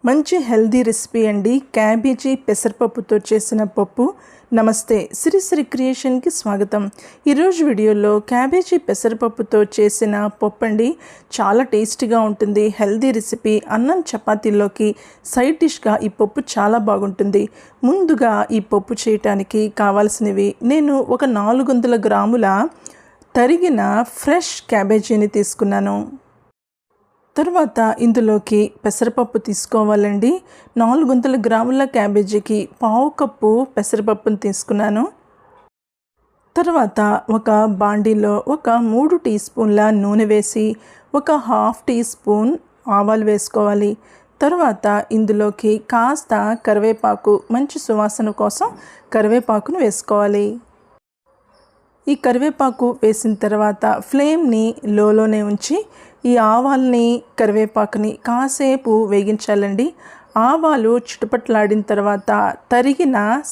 మంచి healthy recipe అండి. Cabbage పెసరపప్పుతో చేసిన పప్పు. నమస్తే, శ్రీ క్రియేషన్కి స్వాగతం. ఈరోజు వీడియోలో క్యాబేజీ పెసరపప్పుతో చేసిన పప్పు అండి. చాలా టేస్టీగా ఉంటుంది, హెల్దీ రెసిపీ. అన్నం చపాతీల్లోకి సైడ్ డిష్గా ఈ పప్పు చాలా బాగుంటుంది. ముందుగా ఈ పప్పు చేయటానికి కావాల్సినవి, నేను ఒక 400 గ్రాముల తరిగిన ఫ్రెష్ క్యాబేజీని తీసుకున్నాను. తర్వాత ఇందులోకి పెసరపప్పు తీసుకోవాలండి. 400 గ్రాముల క్యాబేజీకి 1/2 కప్పు పెసరపప్పును తీసుకున్నాను. తర్వాత ఒక బాండీలో ఒక 3 టీ స్పూన్ల నూనె వేసి ఒక 1/2 టీ స్పూన్ ఆవాలు వేసుకోవాలి. తర్వాత ఇందులోకి కాస్త కరివేపాకు, మంచి సువాసన కోసం కరివేపాకును వేసుకోవాలి. ఈ కరివేపాకు వేసిన తర్వాత ఫ్లేమ్ని లోనే ఉంచి ఈ ఆవాల్ని కరివేపాకుని కాసేపు వేగించాలండి. ఆవాలు చిటపట్లాడిన తర్వాత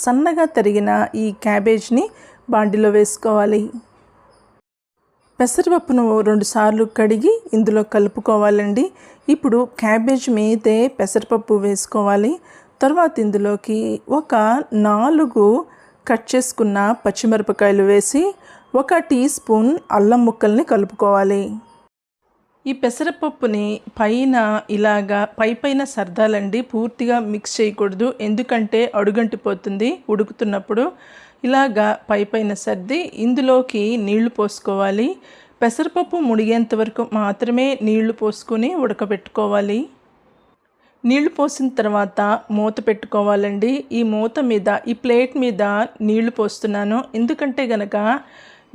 సన్నగా తరిగిన ఈ క్యాబేజ్ని బాండిలో వేసుకోవాలి. పెసరపప్పును 2 సార్లు కడిగి ఇందులో కలుపుకోవాలండి. ఇప్పుడు క్యాబేజ్ మీదే పెసరపప్పు వేసుకోవాలి. తర్వాత ఇందులోకి ఒక 4 కట్ చేసుకున్న పచ్చిమిరపకాయలు వేసి 1 టీ స్పూన్ అల్లం ముక్కల్ని కలుపుకోవాలి. ఈ పెసరపప్పుని ఇలాగా పైన సర్దాలండి. పూర్తిగా మిక్స్ చేయకూడదు, ఎందుకంటే అడుగంటిపోతుంది ఉడుకుతున్నప్పుడు. ఇలాగా పైన సర్ది ఇందులోకి నీళ్లు పోసుకోవాలి. పెసరపప్పు మునిగేంత వరకు మాత్రమే నీళ్లు పోసుకొని ఉడకబెట్టుకోవాలి. నీళ్లు పోసిన తర్వాత మూత పెట్టుకోవాలండి. ఈ మూత మీద, ఈ ప్లేట్ మీద నీళ్లు పోస్తున్నాను, ఎందుకంటే గనక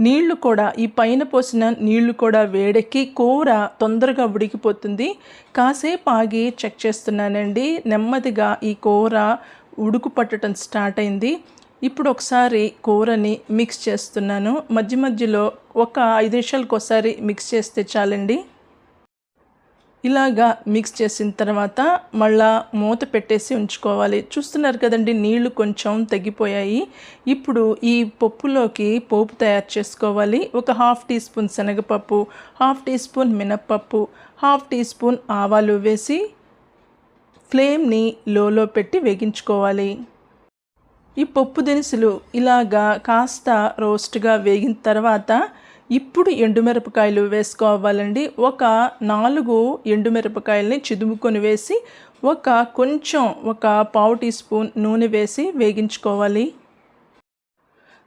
నీళ్లు కూడా, ఈ పైన పోసిన నీళ్లు కూడా వేడెక్కి కూర తొందరగా ఉడికిపోతుంది. కాసేపు ఆగి చెక్ చేస్తున్నానండి. నెమ్మదిగా ఈ కూర ఉడుకు పట్టడం స్టార్ట్ అయింది. ఇప్పుడు ఒకసారి కూరని మిక్స్ చేస్తున్నాను. మధ్యలో ఒక 5 నిమిషాలకు ఒకసారి మిక్స్ చేస్తే చాలండి. ఇలాగా మిక్స్ చేసిన తర్వాత మళ్ళా మూత పెట్టేసి ఉంచుకోవాలి. చూస్తున్నారు కదండి, నీళ్లు కొంచెం తగ్గిపోయాయి. ఇప్పుడు ఈ పప్పులోకి పోపు తయారు చేసుకోవాలి. ఒక 1/2 టీ స్పూన్ శనగపప్పు, 1/2 టీ స్పూన్ మినప్పప్పు, 1/2 టీ స్పూన్ ఆవాలు వేసి ఫ్లేమ్ని లోలో పెట్టి వేగించుకోవాలి. ఈ పప్పు దినుసులు ఇలాగా కాస్త రోస్ట్గా వేగిన తర్వాత ఇప్పుడు ఎండుమిరపకాయలు వేసుకోవాలండి. ఒక 4 ఎండుమిరపకాయలని చిదుముకొని వేసి ఒక 1/2 టీ స్పూన్ నూనె వేసి వేగించుకోవాలి.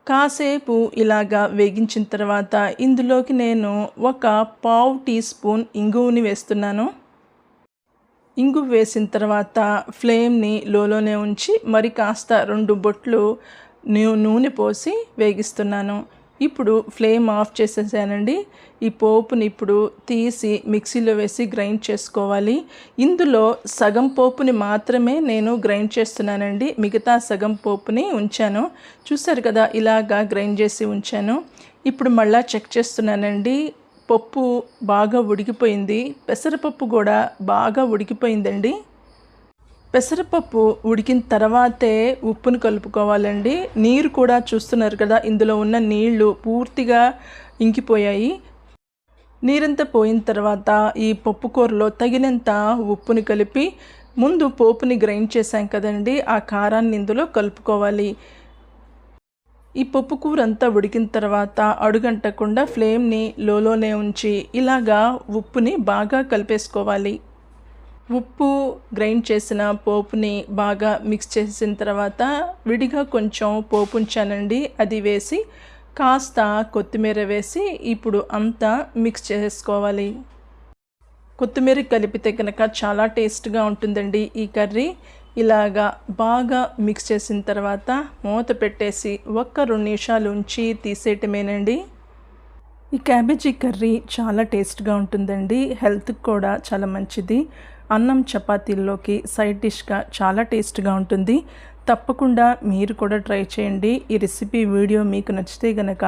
కాసేపు ఇలాగా వేగించిన తర్వాత ఇందులోకి నేను ఒక 1/2 టీ స్పూన్ ఇంగువని వేస్తున్నాను. ఇంగువ వేసిన తర్వాత ఫ్లేమ్ని లోనే ఉంచి మరి కాస్త 2 బొట్లు నూనె పోసి వేగిస్తున్నాను. ఇప్పుడు ఫ్లేమ్ ఆఫ్ చేసేసానండి. ఈ పోపుని ఇప్పుడు తీసి మిక్సీలో వేసి గ్రైండ్ చేసుకోవాలి. ఇందులో సగం పోపుని మాత్రమే నేను గ్రైండ్ చేస్తున్నానండి, మిగతా సగం పోపుని ఉంచాను. చూసారు కదా, ఇలాగా గ్రైండ్ చేసి ఉంచాను. ఇప్పుడు మళ్ళీ చెక్ చేస్తున్నానండి. పప్పు బాగా ఉడికిపోయింది, పెసరపప్పు కూడా బాగా ఉడికిపోయిందండి. పెసరపప్పు ఉడికిన తర్వాతే ఉప్పును కలుపుకోవాలండి. నీరు కూడా చూస్తున్నారు కదా, ఇందులో ఉన్న నీళ్లు పూర్తిగా ఇంకిపోయాయి. నీరంతా పోయిన తర్వాత ఈ పప్పు కూరలో తగినంత ఉప్పుని కలిపి, ముందు పోపుని గ్రైండ్ చేశాం కదండి, ఆ కారాన్ని ఇందులో కలుపుకోవాలి. ఈ పప్పు కూర అంతా ఉడికిన తర్వాత అడుగంటకుండా ఫ్లేమ్ని లోనే ఉంచి ఇలాగా ఉప్పుని బాగా కలిపేసుకోవాలి. ఉప్పు గ్రైండ్ చేసిన పోపుని బాగా మిక్స్ చేసిన తర్వాత విడిగా కొంచెం పోపు ఉంచానండి, అది వేసి కాస్త కొత్తిమీర వేసి ఇప్పుడు అంతా మిక్స్ చేసుకోవాలి. కొత్తిమీర కలిపితే కనుక చాలా టేస్ట్గా ఉంటుందండి ఈ కర్రీ. ఇలాగా బాగా మిక్స్ చేసిన తర్వాత మూత పెట్టేసి 1-2 నిమిషాలు ఉంచి తీసేయటమేనండి. ఈ క్యాబేజీ కర్రీ చాలా టేస్ట్గా ఉంటుందండి, హెల్త్కి కూడా చాలా మంచిది. అన్నం చపాతీల్లోకి సైడ్ డిష్గా చాలా టేస్ట్గా ఉంటుంది. తప్పకుండా మీరు కూడా ట్రై చేయండి. ఈ రెసిపీ వీడియో మీకు నచ్చితే గనక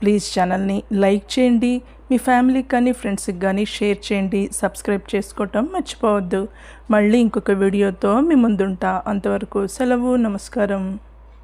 ప్లీజ్ ఛానల్ని లైక్ చేయండి, మీ ఫ్యామిలీకి కానీ ఫ్రెండ్స్కి కానీ షేర్ చేయండి. సబ్స్క్రైబ్ చేసుకోవటం మర్చిపోవద్దు. మళ్ళీ ఇంకొక వీడియోతో మీ ముందుంటా. అంతవరకు సెలవు, నమస్కారం.